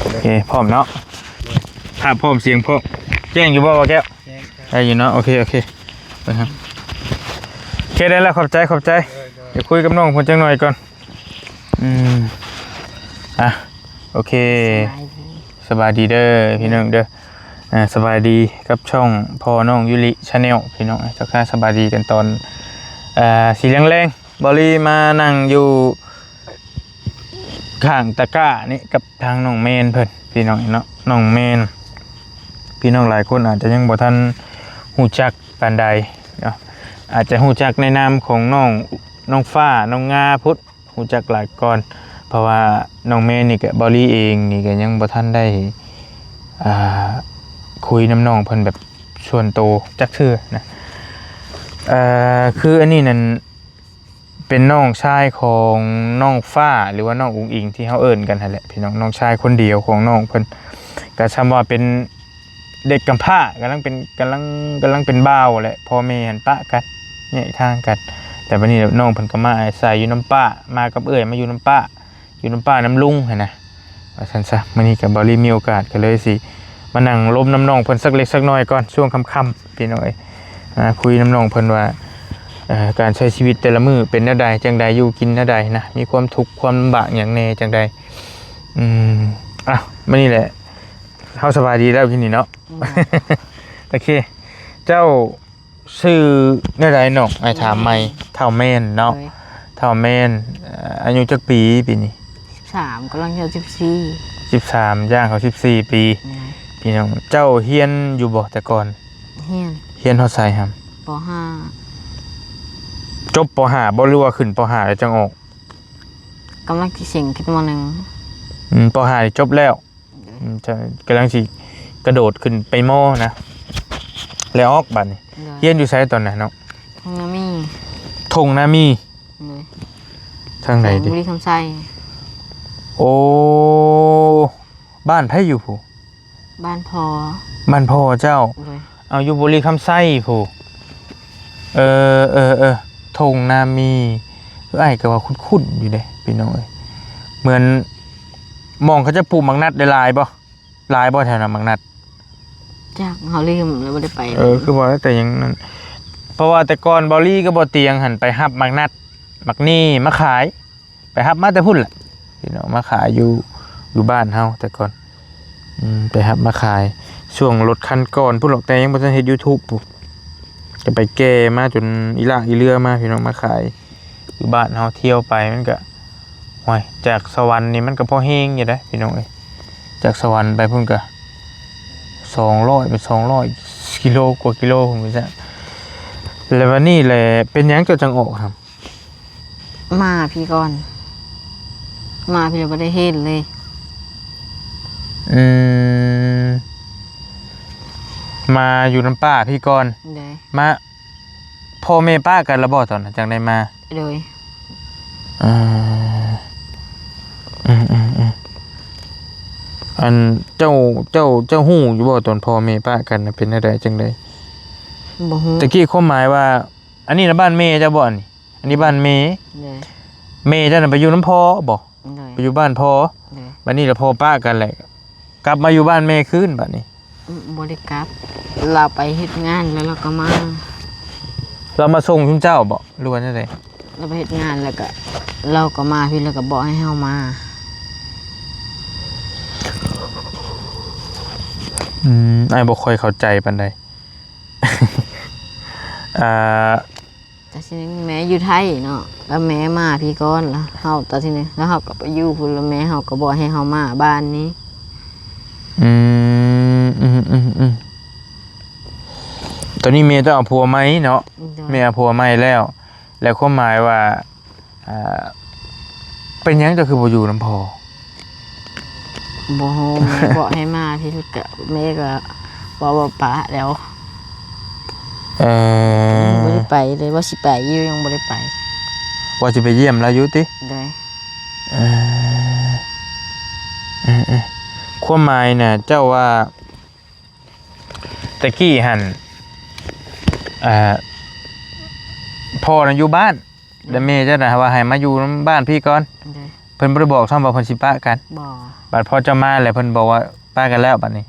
โอเคพร้อมเนาะภาพพร้อมเสียงพร้อมแจ้งอยู่บ่ว่าแก้วได้อยู่เนาะโอเคนะครับโอเคได้แล้วขอบใจเดี๋ยวคุยกับน้องคนจังหน่อยก่อนโอเคสบายดีเด้อพี่น้องเด้อสบายดีกับช่องพ่อน้องยุริชาแนลพี่น้องทักทายสบายดีกันตอนสีแรงๆบอลี่มานั่งอยู่ข้างตะกร้านี่กับทางน้องเมนเพิ่นพี่น้องเนาะน้องเมนพี่น้องหลายคนอาจจะยังบ่ทันฮู้จักปานใดเนาะอาจจะฮู้จักในนามของน้องฟ้าน้องงาพุทธฮู้จักหลายก่อนเพราะว่าน้องเมนนี่ก็บอลี่เองนี่ก็ยังบ่ทันได้คุยน้ำน้องเพิ่นแบบส่วนโตจักชื่อนะคืออันนี้นั่นเป็นน้องชายของน้องฟ้าหรือว่าน้องอุ๋งอิงที่เขาเอิ้นกันนั่นแหละพี่น้องชายคนเดียวของน้องเพิ่นก็ชำว่าเป็นเด็กกำพร้ากำลังเป็นบ่าวแหละพ่อแม่หันปะกันแยกทางกันแต่วันนี้น้องเพิ่นก็มาอาศัยอยู่น้ำป้ามากับเอื้อยมาอยู่น้ำป้าน้ำลุงหั่นนะว่าซั่นซะมื้อนี้ก็บ่ได้มีโอกาสก็เลยสิมานั่งลมน้ำน้องเพิ่นสักเล็กสักน้อยก่อนช่วงค่ำๆพี่น้องคุยน้ำน้องเพิ่นว่าการใช้ชีวิตแต่ละมื้อเป็นแนวใดจังใดอยู่กินแนวใดนะมีความทุกข์ความลำบากอย่างแน่จังใดมื้อนี้แหละเฮาสบายดีแล้วพี่นี่เนาะ โอเคเจ้าชื่อแนวใดน้องถามใหม่เฒ่าแม่นเนาะเฒ่าแม่นอายุจักปีนี้13กำลังจะ13ย่างเขา14ปีพี่น้องเจ้าเฮียนอยู่บ่แต่ก่อนเฮียนเฮาใส่ครับป .5 จบป .5 บ่รู้ว่าขึ้นป .5 แล้วจังออกกำลังสิเสิงขึ้นมาป .5 นี่จบแล้วจะกำลังสิกระโดดขึ้นไปม.นะแล้วออกบัดนี้เฮียนอยู่ไสตอนนั้นเนาะทงนามีทางไหนดิบุรีคำไส้โอ้บ้านไผอยู่ผู้บ้านพ่อเจ้าเอาอยู่บุรีคำไส้ผู้ทงนามีอ้ายก็ว่าคุ้นๆอยู่เด้พี่น้องเอ้ยเหมือนมองเขาจะปลูกมังนัดได้หลายบ่แถวนั้นมังนัดจากเฮาลืมแล้วบ่ได้ไปคือบ่แต่ยังนั้นเพราะว่าแต่ก่อนบอลี่ก็บ่เตียงหันไปรับมังนัดมักนี่มาขายไปรับมาแต่พุ่นแหละพี่น้องมาขายอยู่บ้านเฮาแต่ก่อนไปรับมาขายช่วงรถคันก่อนพุ่นหรอกแต่ยังบ่ทันเฮ็ด YouTube ปุ๊บจะไปแก้มาจนอีหลากอีเรือมาพี่น้องมาขายอยู่บ้านเฮาเที่ยวไปมันก็โอ้ยจากสวรรค์นี่มันก็พอแฮงอยู่เด้พี่น้องเอ้ยจากสวรรค์ไปพุ่นก็200เป็น200กิโลกว่ากิโลผมว่าแล้ววันนี้แหละเป็นหยังเจ้าจังออกครับมาพี่ก่อนมาพี่บ่ได้เฮ็ดเลยมาอยู่น้ำป้าพี่ก่อนมาพ่อแม่ป้ากันแล้วบ่ตอนนั้นจังได้มาเลยอันเจ้าฮู้อยู่บ่ตอนพ่อแม่ป้ากันเป็นจังได๋จังได๋บ่ฮู้ตะกี้ความหมายว่าอันนี้น่ะบ้านแม่เจ้าบ่นี่อันนี้บ้านแม่เจ้าน่ะไปอยู่น้ำพ่อบ่ไปอยู่บ้านพ่อบัดนี้ล่ะพ่อป้ากันแหละกลับมาอยู่บ้านแม่คืนบัดนี้บ่ได้กลับเราไปเฮ็ดงานแล้วเราก็มาเรามาส่งคุณเจ้าบ่หรือว่าจังได๋เราไปเฮ็ดงานแล้วก็เราก็มาพี่แล้วก็บอกให้เฮามาอ้ายบ่ค่อยเข้าใจปานใดแต่ทีนี้แม่อยู่ไทยเนาะแล้วแม่มาพี่ก่อนแล้วเฮาตอนทีนี้แล้วเฮาก็ไปอยู่พุ่นแล้วแม่เฮาก็บอกให้เฮามาบ้านนี้ตอนนี้เมย์ต้องเอาผัวไหมเนาะเมย์เอาผัวไหมแล้วความหมายว่าเป็นยังจะคือบ่อยู่น้ำพอบ่ฮู้บอกให้มาพี่ก็แม่ก็บอกว่าปะแล้วบ่ได้ไปเลยว่าสิไปอยู่ยังบ่ได้ไปว่าสิไปเยี่ยมแล้วอยู่ติได้ความหมายน่ะเจ้าว่าตะกี้หั่นพ่อน่ะอยู่บ้านแล้วแม่เจ้าน่ะว่าให้มาอยู่บ้านพี่ก่อนเพิ่นบ่ได้บอกซ้ำว่าเพิ่นสิปะกันบ่ บัดพอจะมาแล้วเพิ่นบอกว่าป้ากันแล้วบัดนี้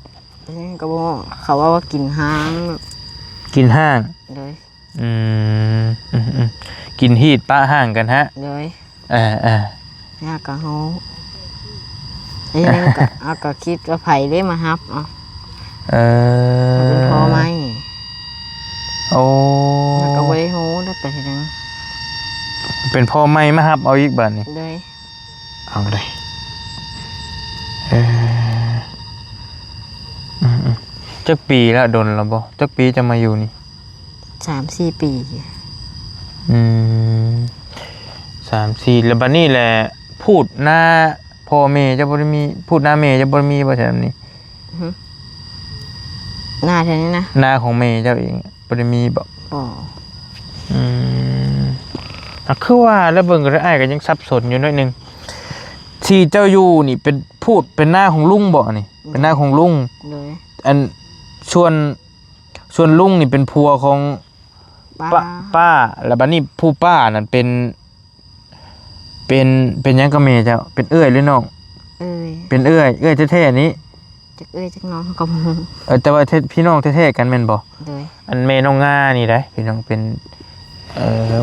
ก็บอกเขาว่ากินห้าง กินห้าง เลย อืมกินฮีดป้าห้างกันฮะ เลย ๆ ยากกับเขาไอ้นี่ก็เอาก็คิดว่าไผ่ได้มาฮับเป็นพ่อไหม โอ้ แล้วก็บ่ได้ฮู้ได้ไปที่นั่น เป็นพ่อไม่มาครับเอาอีกบัดนี้ เลย เอาเลยเออจักปีแล้วดนแล้วบ่จักปีจะมาอยู่นี่ 3-4 ปี 3-4แล้วบัดนี้แหละพูดหน้าพ่อแม่จะบ่ได้มีพูดหน้าแม่จะบ่ได้มีบ่ใช่แบบนี้ หน้าเท่านี้นะ หน้าของแม่เจ้าเองบ่ได้มีบ่ บ่ คือว่าแล้วเบิ่งก็ได้อ้ายก็ยังสับสนอยู่หน่อยนึงที่เจ้าอยู่นี่เป็นพูดเป็นหน้าของลุงบ่นี่เป็นหน้าของลุง เลย อันส่วนลุงนี่เป็นผัวของ ป้าแล้วบัดนี้ผู้ป้านั่นเป็นหยังก็แม่เจ้าเป็นเอื้อยหรือน้อง เอ้ย เป็นเอื้อยแท้ๆนี้ จักเอ้ยจักน้องก็บ่ แต่ว่าพี่น้องแท้ๆกันแม่นบ่ เลย อันแม่น้องงานี่ได้พี่น้องเป็น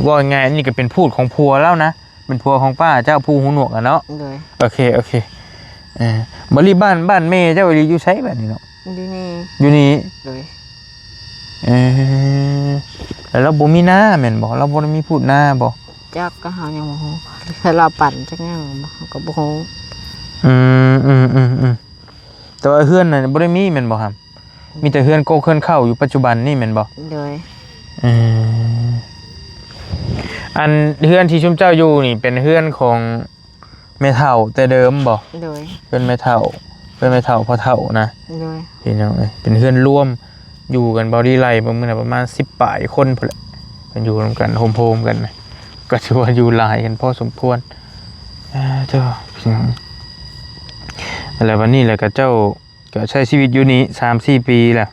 ว่าไงอันนี้ก็เป็นพูดของผัวแล้วนะเป็นผัวของป้าเจ้าผู้หูหนวกอ่ะเนาะ เลย โอเคบ่รีบ้านแม่เจ้าอยู่ไสบัดนี้เนาะ อยู่นี่ อยู่นี่ เลย แล้วเราบ่มีหน้าแม่นบ่เราบ่ได้มีพูดหน้าบ่ จักก็หายังบ่ฮู้ถ้าเราปั่นจักยังบ่ก็บ่ฮู้ แต่ว่าเฮือนน่ะบ่ได้มีแม่นบ่ครับมีแต่เฮือนโกเฮือนเข้าอยู่ปัจจุบันนี่แม่นบ่ เลย อันเฮือนที่ชุมเจ้าอยู่นี่เป็นเฮือนของแม่เฒ่าแต่เดิมบ่ เลย เป็นแม่เฒ่าพ่อเฒ่านะ เลย พี่น้องเอ้ยเป็นเฮือนร่วมอยู่กันบ่ได้ไล่ประมาณ10ปลายคนพุ่นแหละเพิ่นอยู่ร่วมกันโฮมๆกันนะก็ถือว่าอยู่หลายกันพอสมควรเจ้าพี่น้องแล้ววันนี้แหละก็เจ้าก็ใช้ชีวิตอยู่นี่ 3-4 ปีแล้ว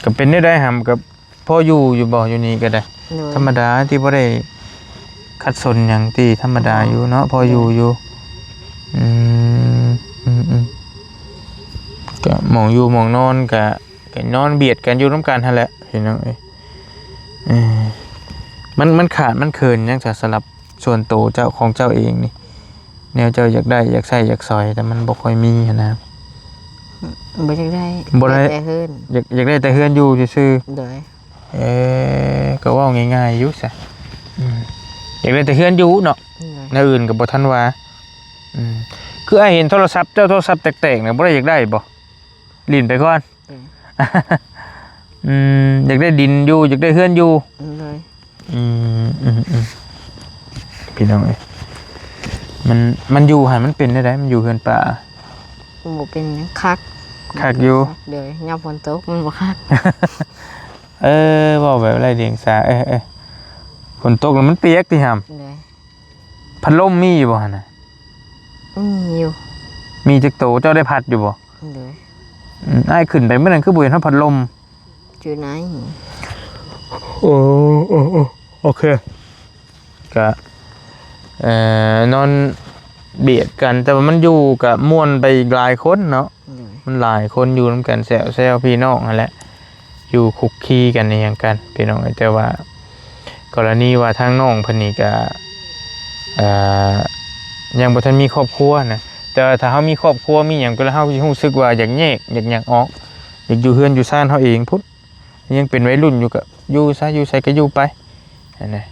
ก็เป็นได้หำกับพ่ออยู่บ่อยู่นี่ก็ได้ เลย ธรรมดาที่บ่ได้ขัดสนหยังที่ธรรมดาอยู่เนาะพออยู่ก็หมองอยู่หมองนอนก็นอนเบียดกันอยู่ร่วมกันหั่นแหละพี่น้องเอ้ยมันขาดมันเคินยังจะสลับส่วนโตวเจ้าของเจ้าเองนี่แนวเจ้าอยากได้อยากใช้อยากซอยแต่มันบ่ค่อยมีหั้นนะ บ่จักได้ บ่ได้ แต่เฮือน อยากได้แต่เฮือนอยู่ซื่อ เลย ก็เว้าง่ายๆอยู่ซะอยากได้แต่เฮือนอยู่เนาะ เลย แนวอื่นก็บ่ทันว่าคือไอ้เห็นโทรศัพท์เจ้าโทรศัพท์แตกๆน่ะบ่ได้อยากได้บ่ลิ้นไปก่อน อยากได้ดินอยู่อยากได้เฮือนอยู่ เลย พี่น้องเอ้ยมันอยู่หั่นมันเป็นได้มันอยู่เฮือนป่า บ่เป็นหยังคัก คักอยู่ เลยยามฝนตกมันบ่คัก เว้าแบบไรเดียงสาฝนตกแล้วมันเปียกติห่ำ เลย พัดลมมีอยู่บ่หั่นน่ะ มีอยู่ มีจักโตเจ้าได้พัดอยู่บ่ เลย อ้ายขึ้นไปเมื่อนั้นคือบ่เห็นเฮาพัดลม อยู่ไหน โอเคก็นอนเบียดกันแต่ว่ามันอยู่กับม่วนไปอีกหลายคนเนาะ เลย มันหลายคนอยู่นำกันแซวพี่น้องนั่นแหละอยู่คุกคีกันในอย่างกันพี่น้องแต่ว่ากรณีว่าทางน้องเพิ่นนี่ก็ยังบ่ทันมีครอบครัวนะแต่ว่าถ้าเฮามีครอบครัวมีหยังก็แล้วเฮาสิรู้สึกว่าอยากแยกอยากออกอยากอยู่เฮือนอยู่ซ่านเฮาเองพุทธยังเป็นวัยรุ่นอยู่ก็อยู่ซะอยู่ไสก็อยู่ไปนั่นแหละ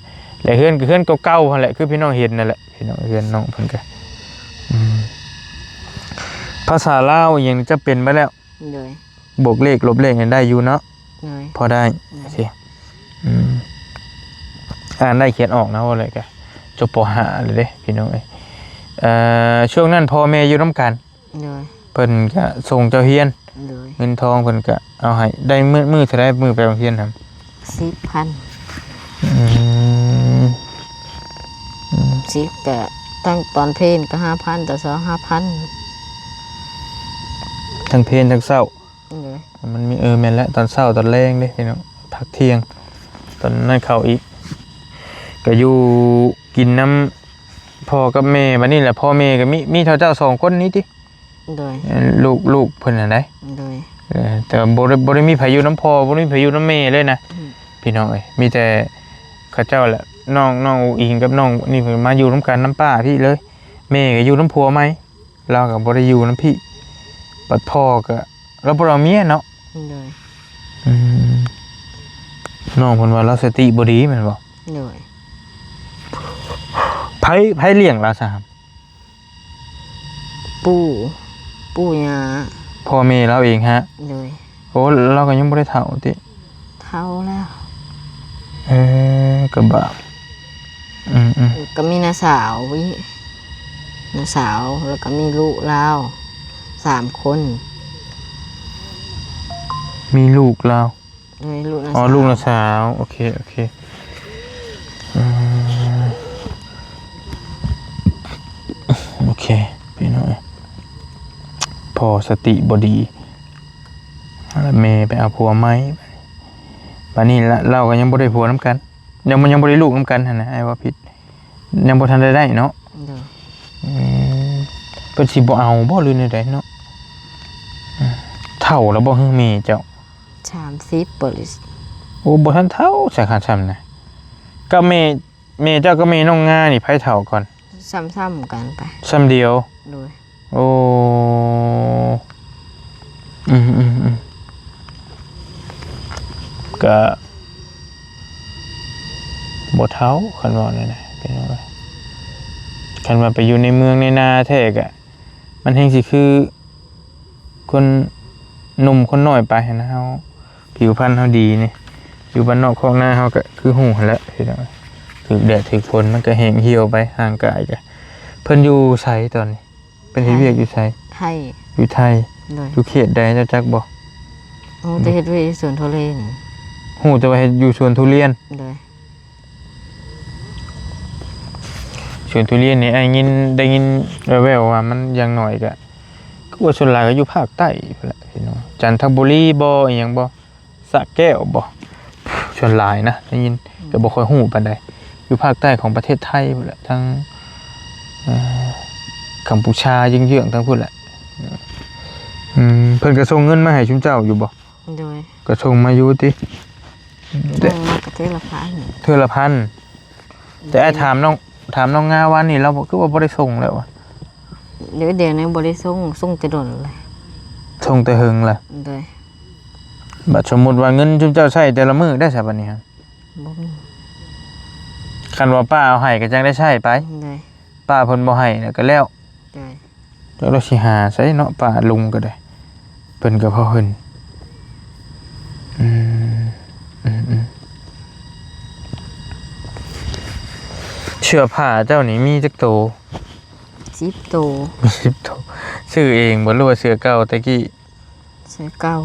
แล้วเฮือนก็เฮือนเก่าๆหั่นแหละคือพี่น้องเห็นนั่นแหละพี่น้องเฮือนน้องเพิ่นก็ภาษาลาวอหย่างนี้จะเป็นมาแล้ว เลย บวกเลขลบเลขกันได้อยู่เนาะ เลย พอได้สิอ่านได้เขียนออกนะว่าอะไรกันจบป .5 เลยเด้พี่น้องช่วงนั้นพ่อแม่อยู่ร่วมกัน เลย เพิ่นก็ส่งเจ้าเฮียน เลย เงินทองเพิ่นก็เอาให้ได้มือเท่าไรมือไปโรงเรียนครับ 10,000ก็ตั้งตอนเพลนก็ 5,000ต่อ2 5,000 ทั้งเพลนทั้งเช้า เลย มันมีแม่นแล้วตอนเช้าตอนแรงเด้พี่น้องพักเที่ยงตอนนั้นเข้าอีกก็อยู่กินน้ำ พ่อกับแม่บัดนี้แหละพ่อแม่ก็มีเท่าเจ้า2คนนี้ติ โดย ลูกเพิ่นน่ะได้ โดย แต่บ่ได้มีไผอยู่น้ำพ่อบ่ได้มีไผอยู่น้ำแม่เลยนะ พี่น้องเอ้ยมีแต่เขาเจ้าแหละน้องอิงกับน้องนี่เพิ่นมาอยู่น้ำกันน้ำป้าพี่เลยแม่ก็อยู่น้ำผัวไหมเราก็บ่ได้อยู่น้ำพี่บัดพ่อก็เราบ่เอาเมียเนาะ โดย อืมน้องเพิ่นว่าเราสติบ่ดีแม่นบ่ โดย ไผเลี้ยงเราซะครับ ปู่ย่า พ่อแม่เราเองฮะ โดย โอ้เราก็ยังบ่ได้เฒ่าติ เท่าแล้ว ก็บาปก็มีน้าสาวน้าสาวแล้วก็มีลูกเรา3 คน มีลูกเรา โดยลูกน้า อ๋อ สาว ลูกน้าสาวโอเคโอเคพี่น้อยพอสติบดีแล้วเมย์ไปเอาผัวไหมบัดนี้ละเราก็ยังบ่ได้ผัวน้ำกันยังบ่ได้ลูกน้ำกันหั่นนะไอ้ว่าผิดยังบ่ทันได้เนาะ โดย เพิ่นสิบ่เอาบ่หรือแนวใดเนาะเฒ่าแล้วบ่ฮึเมย์เจ้า 30 บริษ โอ้บ่ทันเฒ่าสาขาซ้ำนะก็เมย์เจ้าก็เมย์น้องงานี่ไผเฒ่าก่อน ซ้ำๆกันไป ซ้ำเดียว โดย โอ้ก็บ่เฒ่าคันว่านั่นน่ะเป็นว่าคันว่าไปอยู่ในเมืองในนาแท้ก็มันแฮงสิคือคนหนุ่มคนน้อยไปนะเฮาผิวพรรณเฮาดีนี่อยู่บ้านนอกของนาเฮาก็คือฮู้หั่นแหละพี่น้องถึกแดดถึกฝนมันก็แห้งเหี่ยวไปห่างกายก็เพิ่นอยู่ไสตอนนี้เป็นเฮ็ดเวียกอยู่ไส ไทย อยู่ไทย โดย อยู่เขตใดเจ้าจักบ่ โอ้แต่เฮ็ดไว้สวนทุเรียน ฮู้แต่ว่าเฮ็ดอยู่สวนทุเรียน โดย สวนทุเรียนนี่ได้ยินแว่วๆว่ามันอย่างน้อยก็คือว่าส่วนหลายก็อยู่ภาคใต้พุ่นแหละพี่น้องจันทบุรีบ่อีหยังบ่สระแก้วบ่ส่วนหลายนะได้ยินก็บ่ค่อยฮู้ปานใดอยู่ภาคใต้ของประเทศไทยพุ่นแหละทั้งกัมพูชาเยื้องๆทั้งพุ่นแหละเพิ่นก็ส่งเงินมาให้ชุมเจ้าอยู่บ่ โดย ก็ส่งมาอยู่ติ ต้องมากระเทละพัน เทื่อละพันแต่ไอ้ถามน้องงาวันนี่เราคือว่าบ่ได้ส่งแล้วอะ เดี๋ยวนี้บ่ได้ส่งแต่ดนเลย ส่งแต่หึงล่ะ โดย บัดสมมุติว่าเงินชุมเจ้าใช้แต่ละมื้อได้ซะบัดนี้ครับ บ่มี คันว่าป้าเอาให้ก็จังได้ใช้ไป โดย ป้าเพิ่นบ่ให้น่ะก็แล้ว โดย แล้วเราสิหาใช้เนาะป้าลุงก็ได้เพิ่นก็พอเพิ่นเสื้อผ้าเจ้านี่มีจักโต 10 โต มี10โตซื้อเองบ่รู้ว่าเสื้อเก่าตะกี้ เสื้อเก่า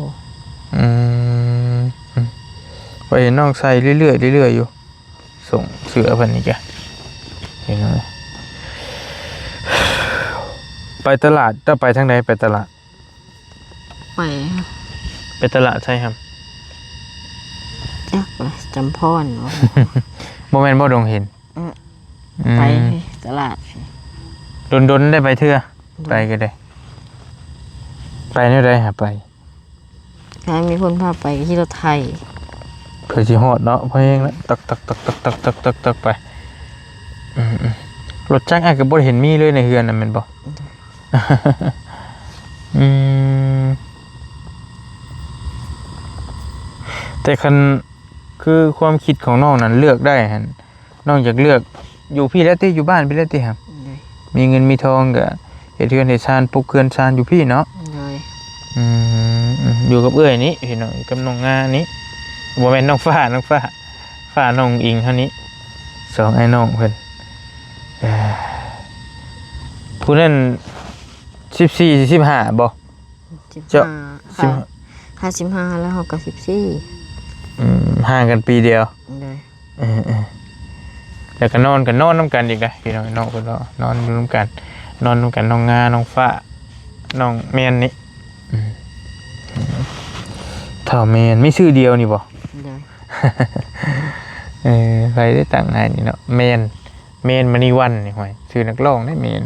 ไปเห็นน้องใส่เรื่อยๆอยู่ส่งเสื้อเพิ่นนี่แกเห็นไหมไปตลาดจะไปทางใดไปตลาด ไป ตลาดใช่ครับ จักละจำพรเนาะ บ่แม่นบ่ดงเห็น ไปตลาด ดนได้ไปเทื่อไปก็ได้ไปแนวใดหาไป ถ้ามีคนพาไปที่รถไทย เพื่อสิฮอดเนาะเพราะเองแล้วตักไปรถจักรอาจก็บ่เห็นมีเลยในเฮือนน่ะแม่นบ่ แต่คันคือความคิดของน้องนั้นเลือกได้ฮะน้องอยากเลือกอยู่พี่แล้วที่อยู่บ้านพี่แล้วที่ครับ เลย มีเงินมีทองก็เฮ็ดเรือนเฮ็ดชานปลูกเรือนชานอยู่พี่เนาะ เลย อยู่กับเอื้อยนี้พี่น้องกับน้องงานี้บ่แม่นน้องฟ้าน้องอิงเท่านี้สองไอ้น้องเพิ่นผู้นั้น14 15บ่เจ้า 55แล้วเขาก็14 ห่างกันปีเดียว เลย แล้วก็นอนน้ำกันอีกนะพี่น้องน้องคนเรานอนร่วมกันน้องงาน้องฟ้าน้องเมียนนี่เท่าเมียนไม่ชื่อเดียวนี่บ่ เลย ใครได้ตั้งให้นี่เนาะเมียน เมนมณีวันนี่ห่วยชื่อนักร้องได้เมน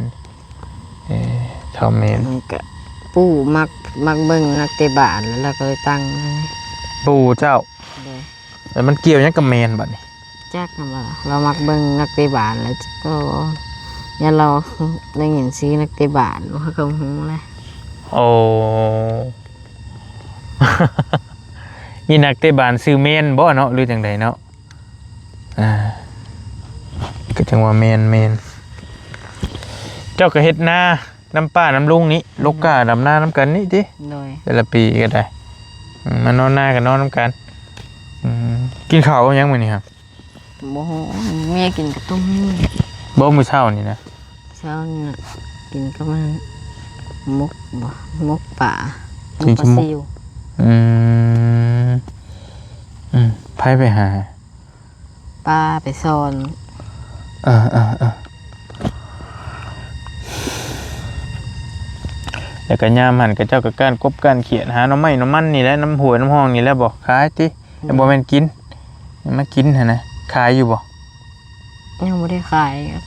เท่าเมน มันก็ปู่มักเบิ่งนักเตะบาสแล้วเราก็เลยตั้งนะ ปู่เจ้า เลย แต่มันเกี่ยวหยังกับเมนบัดนี้ จักนะว่าเรามักเบิ่งนักเตะบาสแล้วก็อย่าเราได้เห็นซีนักเตะบาสเขาก็หูเลย โอ้ มีนักเตะบานซื้อเมนบ่เนาะหรือจังใดเนาะก็จังว่าเมนเจ้าก็เฮ็ดนาน้ำป้าน้ำลุงนี้ลกกาดำนาน้ำกันนี่ติ โดย แต่ละปีก็ได้มานอนหน้ากันนอนน้ำกันกินข้าวยังมื้อนี้ครับ โอ้โหเมียกินกับต้มหู้ บ่มื้อเช้านี่นะ เช้านี่น่ะกินก็มันมุกบ่มุกป่า จริงๆ ปลาซิว อืมไผไปหา ปลาไปซ่อน เออแล้วก็ยามหันกับเจ้ากับการกบการเขียนหาน้ำไม้น้ำมันนี่แหละน้ำหัวน้ำห้องนี่แหละบอกขายติแต่บ่แม่นกินมากินหั่นนะขายอยู่บ่ ยังไม่ได้ขายครับ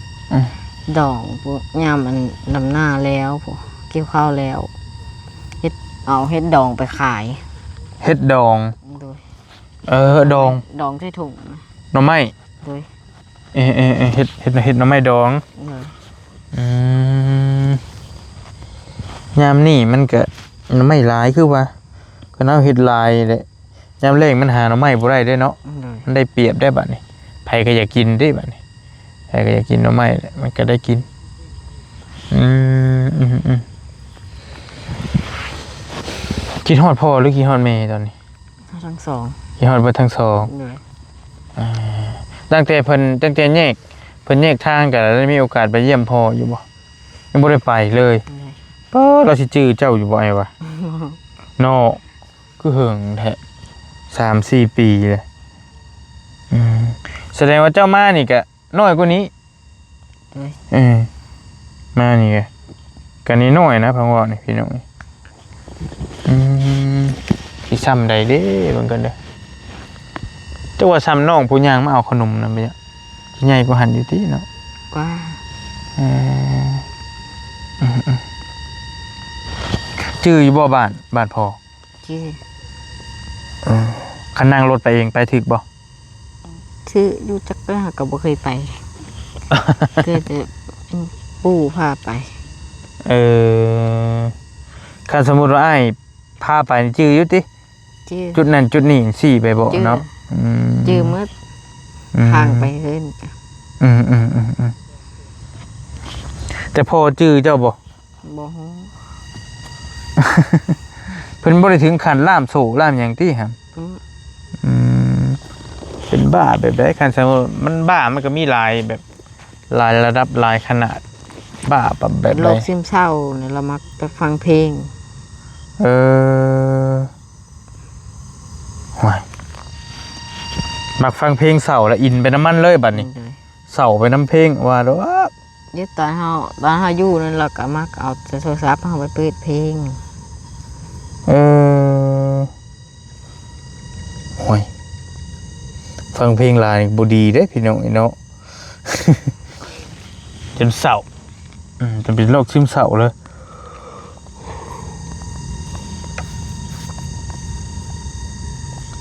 ดองพวกยามมันดำหน้าแล้วพวกเกี่ยวข้าวแล้วเฮ็ดเอาเฮ็ดดองไปขาย เฮ็ดดอง โดย ดอง ดองใส่ถุงนะ หน่อไม้ โดย เฮ็ดหน่อไม้ดอง โดย ยามนี่มันก็หน่อไม้หลายคือว่าก็น่าเฮ็ดหลายแหละยามแรกมันหาหน่อไม้บ่ได้เด้เนาะ โดย มันได้เปรียบได้บัดนี้ไผก็อยากกินได้บัดนี้ไผก็อยากกินหน่อไม้แหละมันก็ได้กินกินฮอดพ่อหรือกินฮอดแม่ตอนนี้ ทั้งสอง กินฮอดเบิดทั้งสอง โดย ตั้งแต่เพิ่นแยกทางกันแล้วได้มีโอกาสไปเยี่ยมพ่ออยู่บ่ยังบ่ได้ไปเลย โดย เราสิจื้อเจ้าอยู่บ่ไอ้วะเนาะคือเหิงแท้3-4 ปีเลยแสดงว่าเจ้ามานี่ก็น้อยกว่านี้ โดย มานี่ก็นี่น้อยนะพังว่านี่พี่น้องสิซ้ำใดเด้เบิ่งกันเด้อเจ้าว่าซ้ำน้องผู้ย่างมาเอาขนมนำไปอ่ะสิใหญ่กว่าหันอยู่ติเนาะ กว่า จื้ออยู่บ่บ้านพ่อ ชื่อ คันนั่งรถไปเองไปถึกบ่ ชื่ออยู่จักรหาก็บ่เคยไป เคยแต่เป็นปู่พาไป คันสมมุติว่าอ้ายพาไปนี่จื้ออยู่ติ ชื่อ จุดนั้นจุดนี้สิไปบ่เนาะ ชื่อเมื่อทางไปเพิ่น แต่พ่อจื้อเจ้าบ่ บ่ฮู้ เพิ่นบ่ได้ถึงขั้นล่ามโซ่ล่ามหยังติครับเป็นบ้าแบบใดคันสมมุติมันบ้ามันก็มีหลายแบบหลายระดับหลายขนาดบ้าแบบ โร ใด คซึมเศร้าเนี่ยเรามักไปฟังเพลง ห่วยมักฟังเพลงเศร้าแล้วอินไปน้ำมันเลยบัดนี้ เลย เศร้าไปน้ำเพลงว่าเด้อ ยึดตอนเฮาอยู่นั่นเราก็มักเอาโทรศัพท์เฮาไปเปิดเพลง ห่วยฟังเพลงหลายบ่ดีเด้พี่น้องเนาะ จนเศร้าจนเป็นโรคซึมเศร้าเลย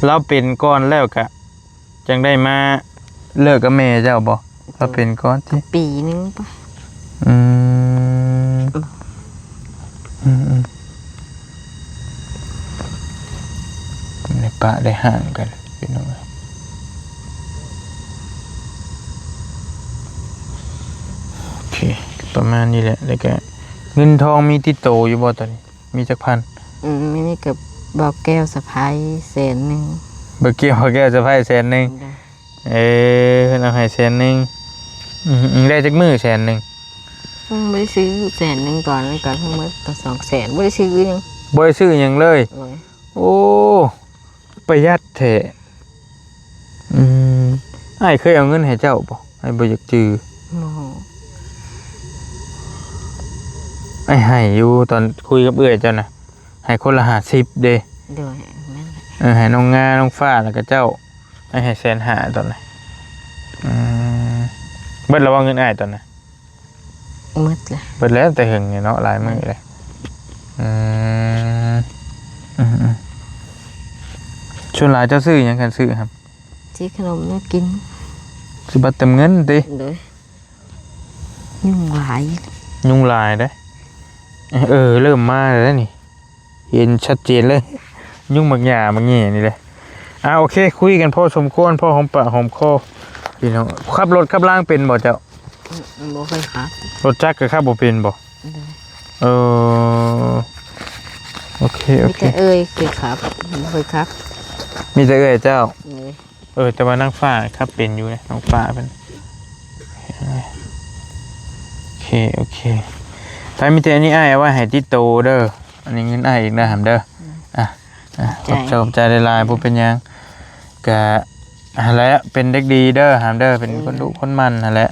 เราเป็นก้อนแล้วกะจังได้มาเลิกกับแม่เจ้าบ่เราเป็นก้อนที่ ปีนึงปะ ในปะได้ห่างกันพี่น้องโอเคประมาณนี้แหละแล้วก็เงินทองมีติดโตอยู่บ่ตอนนี้มีจักพัน ไม่นี่กับบอกแก้วสะพาย100,000 เบอร์เกี่ยวแก้วจะไพ่100,000เพิ่นเอาให้100,000ได้จักมือ100,000 ไม่ได้ซื้อ100,000ตอนนั้นก็ทั้งหมดก็200,000ไม่ได้ซื้อยัง บ่ได้ซื้อหยังเลย เลย โอ้ประหยัดแท้อ้ายเคยเอาเงินให้เจ้าบ่อ้ายบ่อยากจื้อ โอ้โห อ้ายให้อยู่ตอนคุยกับเอื้อยเจ้าน่ะให้คนละ50เด้ เดี๋ยวนั่นแหละ ให้น้องงาน้องฟ้าแล้วก็เจ้าให้150,000ตอนนั้น เบิดระวังเงินอ้ายตอนน่ะ มืดเลย เบิดแล้วแต่หึงเนี่ยเนาะหลายมื้อเลยอืมชวนหลายเจ้าซื้อหยังกันซื้อครับ ที่ขนมน่ากิน ซื้อบัตรเติมเงินติ เลยยุ่งหลาย ยุงลายได้เริ่มมาแล้วนี่เห็นชัดเจนเลยยุ่งบางอย่างบางแง่นี่เลยโอเคคุยกันพ่อสมควรพ่อหอมปากหอมคอพี่น้องขับรถขับล่างเป็นบ่เจ้า บ่เคยครับ รถจักรก็ขับบ่เป็นบ่ เลย เออโอเค มีแต่เอ้ยเคยครับบ่เคยครับ มีแต่เจ้า เลย แต่ว่านั่งฟ้าครับเป็นอยู่นะน้องฟ้าเป็นโอเคถ้ามีแต่อันนี้อ้ายเอาไว้ให้ติดโตเด้ออันนี้เงินอ้ายอีกนะหำเด้อขอบใจหลายๆบ่เป็นหยังก็อะไรเป็นเด็กดีเด้อหำเด้อเป็นคนดุคนมันนั่นแหละ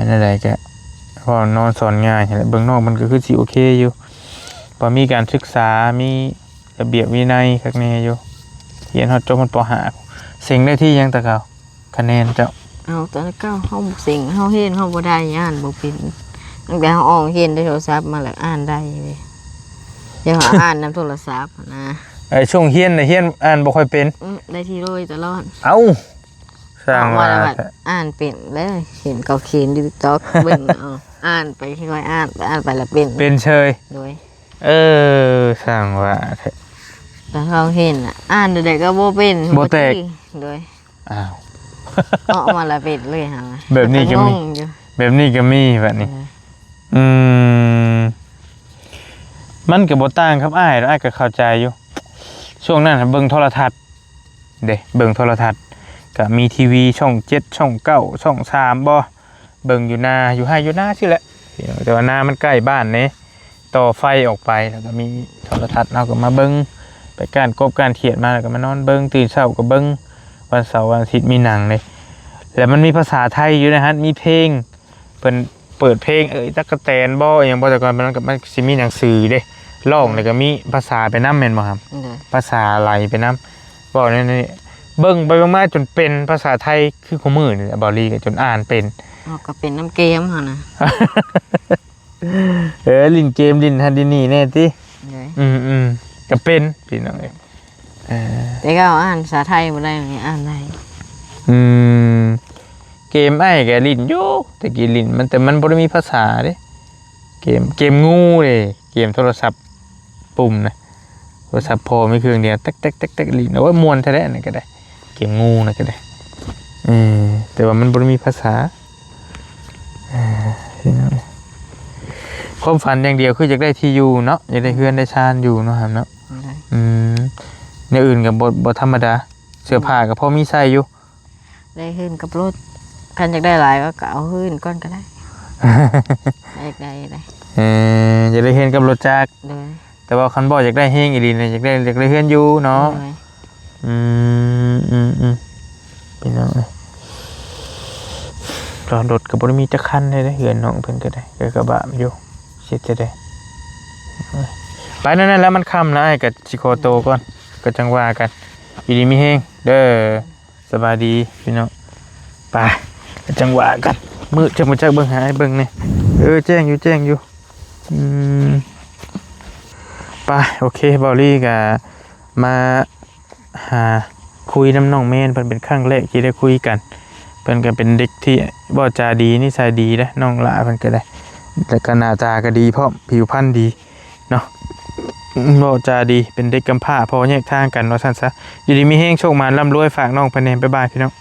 นั่นแหละก็พอนอนสอนง่ายนั่นแหละเบื้องนอกมันก็คือสิโอเคอยู่พอมีการศึกษามีระเบียบวินัยคักแน่อยู่เรียนฮอดจบมันป .5 เซ็งได้ที่ยังตะเกาคะแนนเจ้า เอาตอนนั้นเฮาสิ่งเฮาเห็นเฮาบ่ได้อ่านบ่เป็นตั้งแต่เฮาออกเห็นได้โทรศัพท์มาแล้วอ่านได้เว้ยเดี๋ยวอ่านนำโทรศัพท์นะ ช่วงเฮียนน่ะเฮียนอ่านบ่ค่อยเป็น ได้ที่โรยตลอด เอ้าสร้างว่า อ่านเป็นแล้วเห็นเขาเขียนอยู่ TikTok เบิ่งอ่านไปค่อยๆอ่านไปแล้วเป็นเชย โดย สร้างว่า แต่เราเห็นอ่านเด็กๆก็บ่เป็น บ่แตก โดย อ้าว ออกมาละเป็นเลยฮะ แบบนี้ก็มี งงอยู่ แบบนี้ก็มีแบบนี้มันก็บ่ต่างครับอ้ายก็เข้าใจอยู่ช่วงนั้นเบิ่งโทรทัศน์เด้เบิ่งโทรทัศน์ก็มีทีวีช่อง7ช่อง9ช่อง3บ่เบิ่งอยู่นาอยู่ให้อยู่นาซื่อแหละแต่ว่านามันใกล้บ้านนี่ต่อไฟออกไปแล้วก็มีโทรทัศน์เฮาก็มาเบิ่งไปการกบการเขียนมาแล้วก็มานอนเบิ่งตื่นเช้าก็เบิ่งวันเสาร์วันอาทิตย์มีหนังเลยแล้วมันมีภาษาไทยอยู่นะฮะมีเพลงเพิ่นเปิดเพลงตั๊กแตนบ่อย่างบ่แต่ก่อนมันสิมีหนังสือเด้ร้องแล้วก็มีภาษาไปนำแม่นบ่ครับภาษาไหลไปนำบ่นี่เบิ่งไปมาจนเป็นภาษาไทยคือของมื้อนี่แหละบ่ลีก็จนอ่านเป็น ก็เป็นน้ำเกมหั่นน่ะ ลิ้นเกมลิ้นฮันดินี่แน่ติ เลย ก็เป็นพี่น้องเอ้ยแต่ก็อ่านภาษาไทยบ่ได้อ่านได้ เกมไอ้แกลิ้นอยู่แต่กี้ลิ้นมันแต่มันบ่ได้มีภาษาเด้เกมงูเด้เกมโทรศัพท์ปุ่มนะโทรศัพท์พอมีเครื่องเดียวตักลิ้นเอาไว้ม่วนแท้ๆนั่นก็ได้เกมงูนั่นก็ได้แต่ว่ามันบ่ได้มีภาษาความฝันอย่างเดียวคืออยากได้ที่อยู่เนาะอยากได้เฮือนได้ชานอยู่เนาะครับเนาะในอื่นก็บ่ธรรมดาเสื้อผ้าก็พอมีใส่อยู่ ได้ขึ้นกับรถคันอยากได้หลายก็เอาขึ้นก่อนก็ได้ อยากได้อยากได้เฮือนกับรถจักร เลย แต่ว่าคันบ่อยากได้เฮงอีหลีเนี่ยอยากได้เฮือนอยู่เนาะพี่น้องรถก็บ่ได้มีจักคันเลยเด้เฮือนน้องเพิ่นก็ได้กระบะอยู่เฮ็ดจะได้ไปนั่นแล้วมันค่ำนะไอ้กับสิโคโตก่อนก็จังว่ากันอยู่ดีมีเฮงเด้อสบายดีพี่น้องไปจังว่ากันมือจะมาจากเบิ่งหาให้เบิ่งนี่แจ้งอยู่ไปโอเคบอลลี่ก็มาหาคุยน้ำน้องเมนเพิ่นเป็นครั้งแรกที่ได้คุยกันเพิ่นก็เป็นเด็กที่บ่จาดีนิสัยดีนะน้องหลาเพิ่นก็ได้แต่ก็หน้าตาก็ดีพร้อมผิวพรรณดีเนาะบ่จาดีเป็นเด็กกำพร้าพอแยกทางกันว่าซั่นซะอยู่ดีมีแฮงโชคมาร่ำรวยฝากน้องเพิ่นแน่บ๊ายบายพี่น้อง